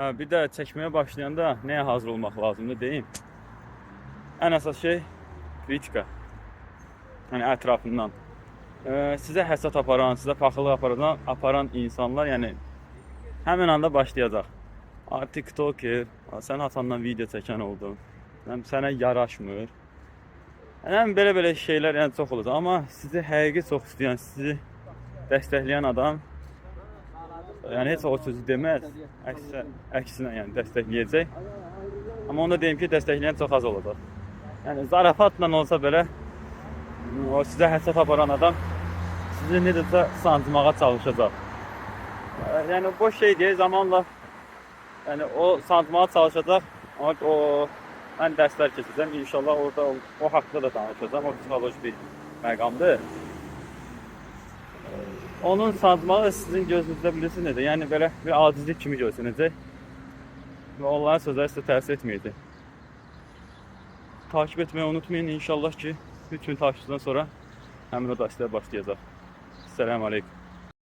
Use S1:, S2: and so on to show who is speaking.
S1: Bir də çəkməyə başlayanda nəyə hazır olmaq lazımdır deyim. Ən əsas şey kritika. Yəni ətrafından. Sizə həsəd aparan, sizə paxıllıq aparan insanlar, yəni həmin anda başlayacaq. TikToker, sən atandan video çəkən oldun. Sənə yaraşmır. Yəni belə şeylər yəni çox olacaq, amma sizi həqiqi çox istəyən, sizi dəstəkləyən adam yəni heç o sözü deməz. Əksinə yəni dəstəkləyəcək. Amma onu da deyim ki, dəstəkləyən çox az olacaq. Yəni zarafatla olsa belə o sizə həsəd aparan adam sizi necəsə sancmağa çalışacaq. Yəni boş şey deyil, zamanla yəni o sancmağa çalışacaq. Mən dərslər keçəcəm. İnşallah orada o haqqda da danışacağam. O psixoloji bir məqamdır. Onun sancmağı sizin gözünüzdə bilirsiniz necə? Yəni belə bir acizlik kimi görsünəcək. Və onların sözləri sizə təsir etməyəcək. Takip etmeyi unutmayın. İnşallah ki 3 gün takipçidən sonra həmin o dərslər başlayacaq. Selamun Aleyküm.